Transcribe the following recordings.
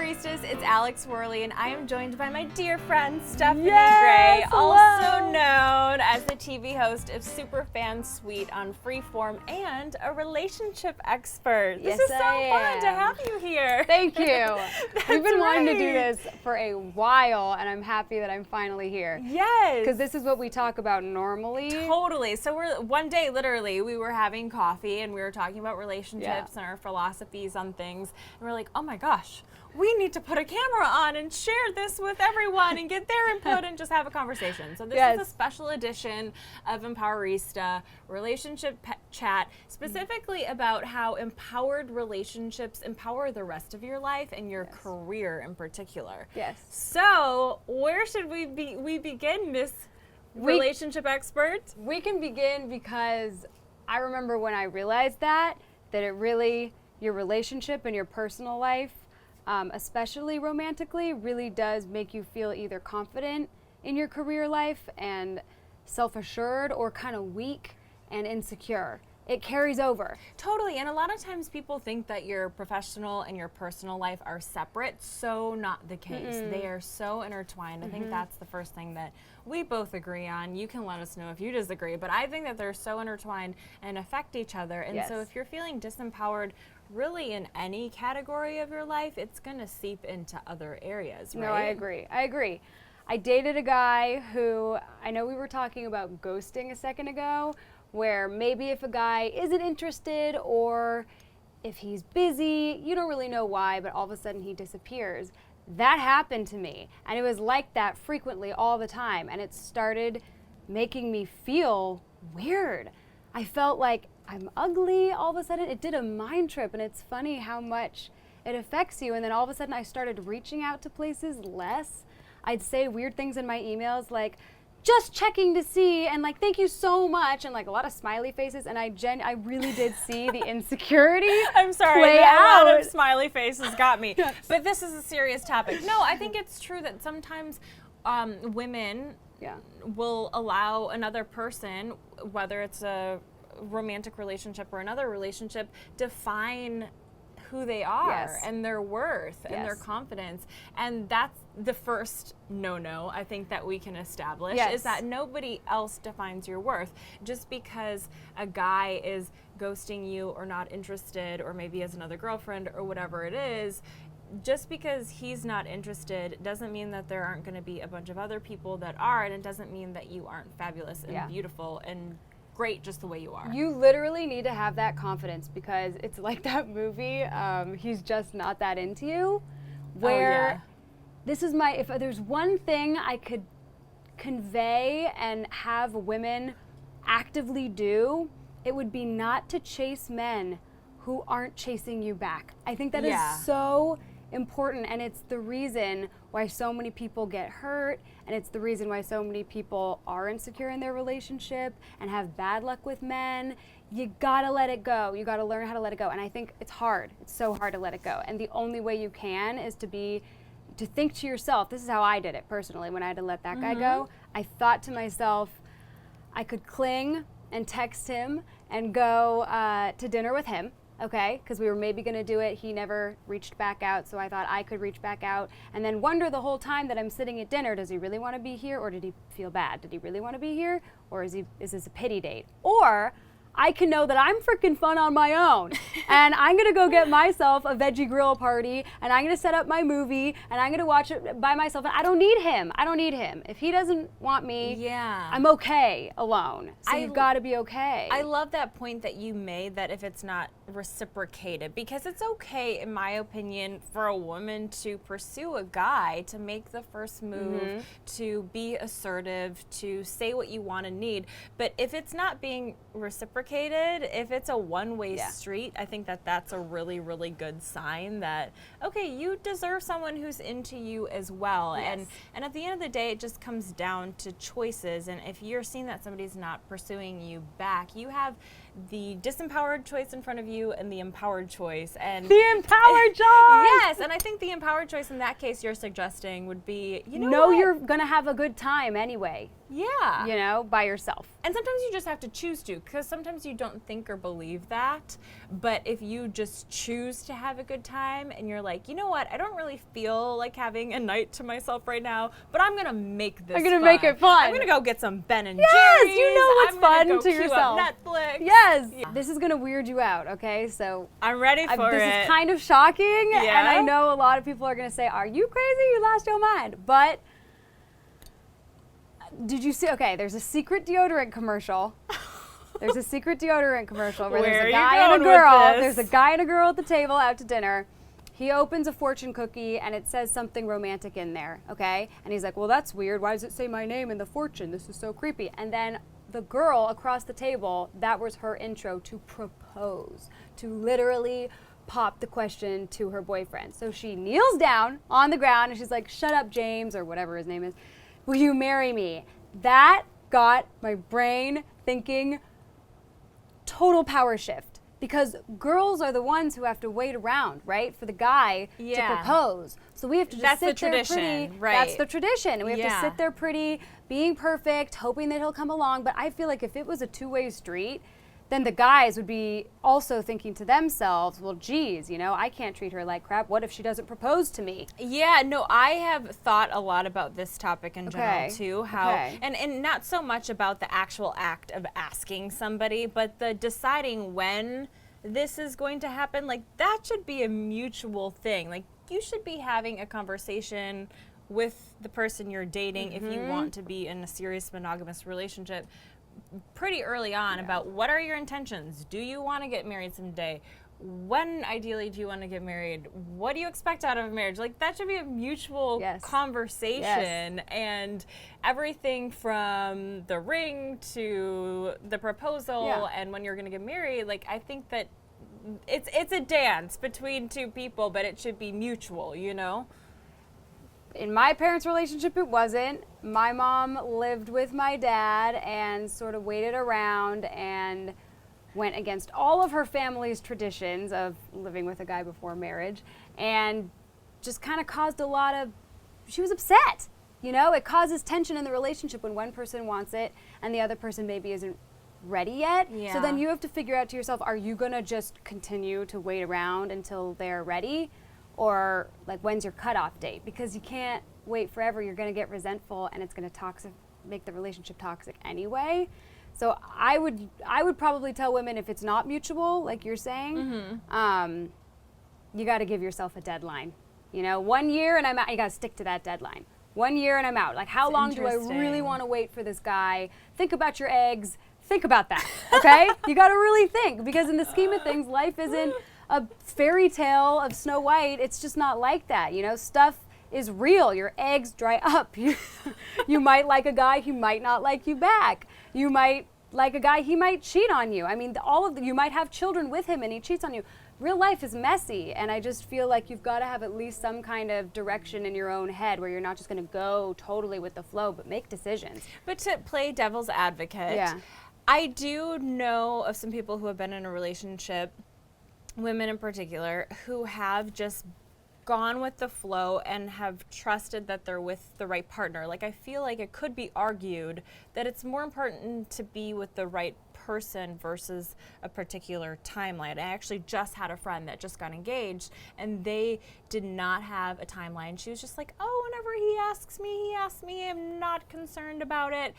Empoweristas, it's Alex Worley, and I am joined by my dear friend Stephanie Yes, Gray, also known as the TV host of Superfan Suite on Freeform and a relationship expert. This is so fun to have you here. Thank you. We've been wanting to do right. this for a while, and I'm happy that I'm finally here. Yes. Because this is what we talk about normally. Totally. So one day, literally, we were having coffee and we were talking about relationships and our philosophies on things. And we're like, oh my gosh, we need to put a camera on and share this with everyone and get their input and just have a conversation. So this is a special edition of Empowerista relationship chat, specifically about how empowered relationships empower the rest of your life and your career in particular. Yes. So where should we begin, Miss Relationship Expert? We can begin because I remember when I realized that it really, your relationship and your personal life, especially romantically, really does make you feel either confident in your career life and self-assured, or kind of weak and insecure. It carries over. Totally, and a lot of times people think that your professional and your personal life are separate. So not the case. They are so intertwined. I think that's the first thing that we both agree on. You can let us know if you disagree, but I think that they're so intertwined and affect each other. And so if you're feeling disempowered really in any category of your life, it's going to seep into other areas, right? No, I agree. I dated a guy who, I know we were talking about ghosting a second ago, where maybe if a guy isn't interested or if he's busy, you don't really know why, but all of a sudden he disappears. That happened to me, and it was like that frequently all the time, and it started making me feel weird. I felt like I'm ugly all of a sudden. It did a mind trip, and it's funny how much it affects you. And then all of a sudden I started reaching out to places less. I'd say weird things in my emails like, just checking to see, and like, thank you so much, and like a lot of smiley faces, and I really did see the insecurity I'm sorry, play a out. lot of smiley faces got me. But this is a serious topic. No, I think it's true that sometimes women will allow another person, whether it's a romantic relationship or another relationship, define who they are and their worth and their confidence. And that's the first no-no I think that we can establish, is that nobody else defines your worth. Just because a guy is ghosting you or not interested, or maybe has another girlfriend or whatever it is, just because he's not interested doesn't mean that there aren't going to be a bunch of other people that are, and it doesn't mean that you aren't fabulous and beautiful and great just the way you are. You literally need to have that confidence, because it's like that movie, He's Just Not That Into You, where this is if there's one thing I could convey and have women actively do, it would be not to chase men who aren't chasing you back. I think that is so important, and it's the reason why so many people get hurt, and it's the reason why so many people are insecure in their relationship and have bad luck with men. You gotta let it go. You gotta learn how to let it go. And I think it's hard. It's so hard to let it go. And the only way you can is to think to yourself. This is how I did it personally when I had to let that guy go. I thought to myself, I could cling and text him and go to dinner with him. Okay, because we were maybe going to do it. He never reached back out, so I thought I could reach back out and then wonder the whole time that I'm sitting at dinner, does he really want to be here, or did he feel bad? Did he really want to be here, or is this a pity date? Or I can know that I'm freaking fun on my own, and I'm going to go get myself a veggie grill party, and I'm going to set up my movie, and I'm going to watch it by myself, and I don't need him. If he doesn't want me, I'm okay alone. So you've got to be okay. I love that point that you made, that if it's not reciprocated, because it's okay, in my opinion, for a woman to pursue a guy, to make the first move, to be assertive, to say what you want and need. But if it's not being reciprocated, if it's a one-way street, I think that that's a really, really good sign that, okay, you deserve someone who's into you as well. And at the end of the day, it just comes down to choices. And if you're seeing that somebody's not pursuing you back, you have the disempowered choice in front of you and the empowered choice. And the empowered choice! Yes, and I think the empowered choice in that case you're suggesting would be, you know what? You're going to have a good time anyway. Yeah. By yourself. And sometimes you just have to choose to, because sometimes you don't think or believe that. But if you just choose to have a good time and you're like, you know what, I don't really feel like having a night to myself right now, but I'm going to make this I'm going to make it fun. I'm going to go get some Ben and Yes, Jerry's. you know what's I'm fun go to queue yourself. Up Netflix. Yes. Yeah. This is going to weird you out, okay? So I'm ready for it. This is kind of shocking, Yeah. and I know a lot of people are going to say, are you crazy? You lost your mind. But did you see, okay, there's a secret deodorant commercial. There's a secret deodorant commercial where there's a guy and a girl. There's a guy and a girl at the table out to dinner. He opens a fortune cookie and it says something romantic in there, okay? And he's like, well, that's weird. Why does it say my name in the fortune? This is so creepy. And then the girl across the table, that was her intro to propose, to literally pop the question to her boyfriend. So she kneels down on the ground and she's like, shut up, James, or whatever his name is. Will you marry me? That got my brain thinking total power shift, because girls are the ones who have to wait around, right, for the guy to propose. So we have to just sit there pretty. Right. That's the tradition. And we have to sit there pretty, being perfect, hoping that he'll come along. But I feel like if it was a two-way street, then the guys would be also thinking to themselves, well, geez, you know, I can't treat her like crap. What if she doesn't propose to me? Yeah, no, I have thought a lot about this topic in general too, how and not so much about the actual act of asking somebody, but the deciding when this is going to happen. Like, that should be a mutual thing. Like, you should be having a conversation with the person you're dating if you want to be in a serious monogamous relationship pretty early on about what are your intentions. Do you want to get married someday? When ideally do you want to get married? What do you expect out of a marriage? Like, that should be a mutual conversation, and everything from the ring to the proposal and when you're going to get married. Like, I think that it's a dance between two people, but it should be mutual, you know? In my parents' relationship, it wasn't. My mom lived with my dad and sort of waited around and went against all of her family's traditions of living with a guy before marriage, and just kind of caused a lot of, she was upset. You know, it causes tension in the relationship when one person wants it and the other person maybe isn't ready yet. Yeah. So then you have to figure out to yourself, are you going to just continue to wait around until they're ready? Or, like, when's your cutoff date? Because you can't wait forever. You're going to get resentful, and it's going to make the relationship toxic anyway. So I would probably tell women, if it's not mutual, like you're saying, you got to give yourself a deadline. You know, 1 year and I'm out. You got to stick to that deadline. 1 year and I'm out. Like, how long do I really want to wait for this guy? Think about your eggs. Think about that, okay? You got to really think, because in the scheme of things, life isn't a fairy tale of Snow White. It's just not like that, you know? Stuff is real. Your eggs dry up. You might like a guy, he might not like you back. You might like a guy, he might cheat on you. I mean, you might have children with him and he cheats on you. Real life is messy, and I just feel like you've got to have at least some kind of direction in your own head where you're not just going to go totally with the flow, but make decisions. But to play devil's advocate, I do know of some people who have been in a relationship, women in particular, who have just gone with the flow and have trusted that they're with the right partner. Like, I feel like it could be argued that it's more important to be with the right person versus a particular timeline. I actually just had a friend that just got engaged, and they did not have a timeline. She was just like, oh, whenever he asks me, he asks me. I'm not concerned about it.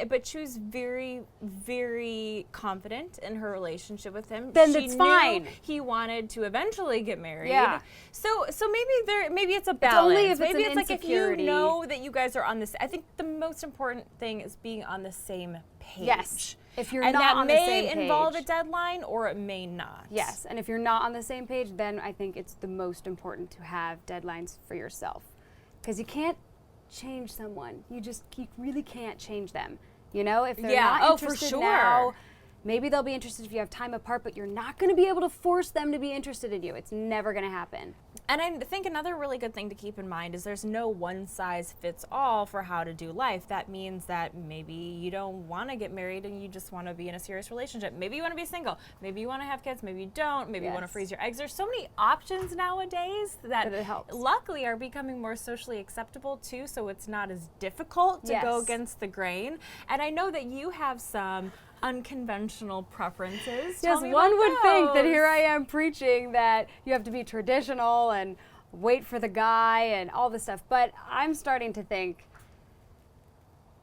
But she was very, very confident in her relationship with him. Then she it's knew fine. He wanted to eventually get married. Yeah. So maybe it's a balance. It's only if maybe it's like if you insecurity. know that you guys are on this. I think the most important thing is being on the same page. Yes. If you're and not on the same page. that may involve a deadline, or it may not. Yes, and if you're not on the same page, then I think it's the most important to have deadlines for yourself, because you can't change someone. You really can't change them. You know, if they're not interested now, maybe they'll be interested if you have time apart, but you're not going to be able to force them to be interested in you. It's never going to happen. And I think another really good thing to keep in mind is there's no one size fits all for how to do life. That means that maybe you don't want to get married and you just want to be in a serious relationship. Maybe you want to be single. Maybe you want to have kids. Maybe you don't. Maybe you want to freeze your eggs. There's so many options nowadays that it helps. Luckily are becoming more socially acceptable too, so it's not as difficult to go against the grain. And I know that you have some unconventional preferences. Yes, one would think that here I am preaching that you have to be traditional and wait for the guy and all this stuff, but I'm starting to think,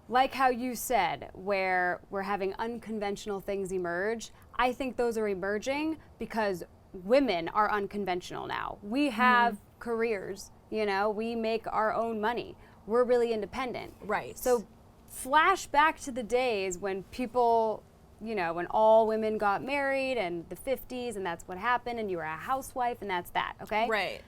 like how you said, where we're having unconventional things emerge, I think those are emerging because women are unconventional now. We have careers, you know, we make our own money. We're really independent. Right. So flash back to the days when people, you know, when all women got married and the 50s and that's what happened and you were a housewife and that's that, okay? Right.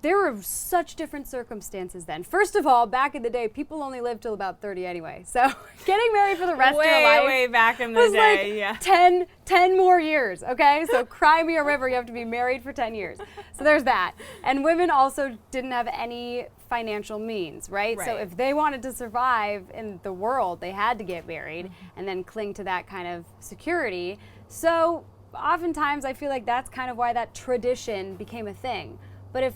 There were such different circumstances then. First of all, back in the day, people only lived till about 30 anyway. So getting married for the rest of your life way back in the was day, like 10 more years, okay? So cry me a river, you have to be married for 10 years. So there's that. And women also didn't have any financial means, right? So if they wanted to survive in the world, they had to get married and then cling to that kind of security. So oftentimes I feel like that's kind of why that tradition became a thing. But if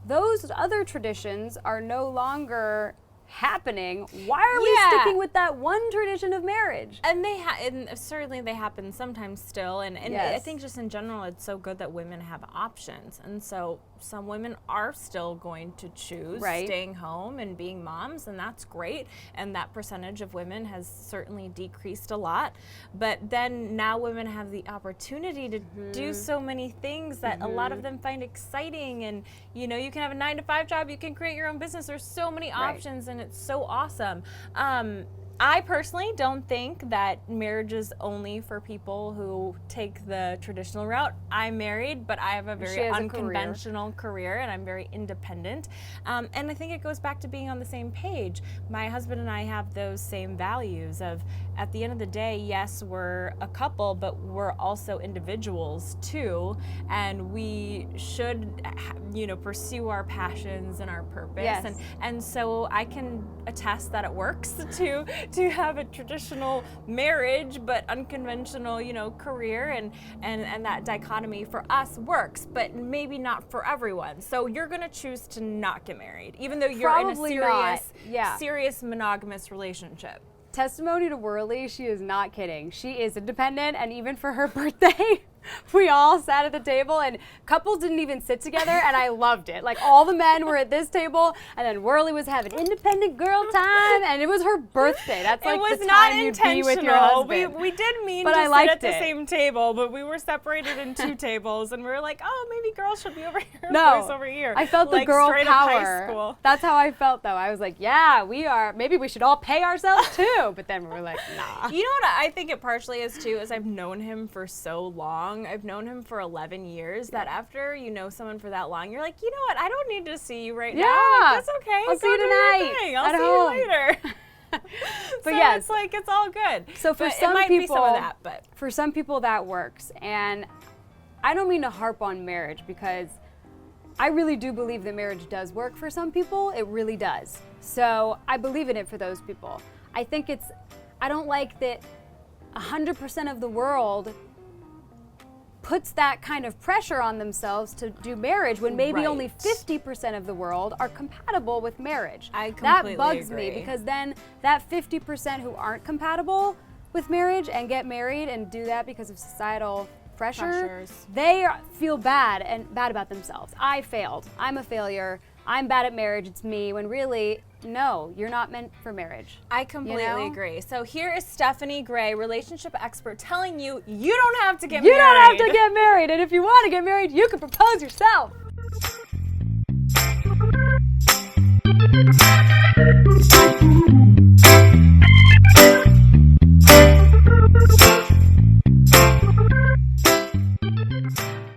those other traditions are no longer happening, why are we sticking with that one tradition of marriage? And and certainly they happen sometimes still, and I think just in general it's so good that women have options, and so some women are still going to choose staying home and being moms, and that's great, and that percentage of women has certainly decreased a lot, but then now women have the opportunity to do so many things that a lot of them find exciting, and you know, you can have a 9-to-5 job, you can create your own business, there's so many options, and it's so awesome. I personally don't think that marriage is only for people who take the traditional route. I'm married, but I have a very unconventional career and I'm very independent. And I think it goes back to being on the same page. My husband and I have those same values of, at the end of the day, yes, we're a couple, but we're also individuals too. And we should, you know, pursue our passions and our purpose. And so I can attest that it works to have a traditional marriage but unconventional, you know, career, and that dichotomy for us works, but maybe not for everyone. So you're going to choose to not get married even though you're Probably in a serious monogamous relationship. Testimony to Worley, she is not kidding. She is independent, and even for her birthday, we all sat at the table, and couples didn't even sit together, and I loved it. Like, all the men were at this table, and then Worley was having independent girl time, and it was her birthday. That's like the time you'd be with your husband. We did mean to sit at the same table, but we were separated in two tables, and we were like, oh, maybe girls should be over here and boys over here. I felt like the girl straight power. Up high school. That's how I felt, though. I was like, yeah, we are. Maybe we should all pay ourselves, too. But then we were like, nah. You know what I think it partially is, too, is I've known him for so long. I've known him for 11 years that after you know someone for that long, you're like, you know what, I don't need to see you right now. Like, that's okay. I'll see you tonight. I'll see you later. But so yes, it's like, it's all good. So for some it might people, be some of that, but for some people that works. And I don't mean to harp on marriage, because I really do believe that marriage does work for some people. It really does. So I believe in it for those people. I think I don't like that 100% of the world puts that kind of pressure on themselves to do marriage when maybe only 50% of the world are compatible with marriage. I completely That bugs agree. me, because then that 50% who aren't compatible with marriage and get married and do that because of societal pressures, they feel bad about themselves. I failed. I'm a failure. I'm bad at marriage. It's me. When really, no, you're not meant for marriage. I completely agree. So here is Stephanie Gray, relationship expert, telling you you don't have to get married. You don't have to get married. And if you want to get married, you can propose yourself.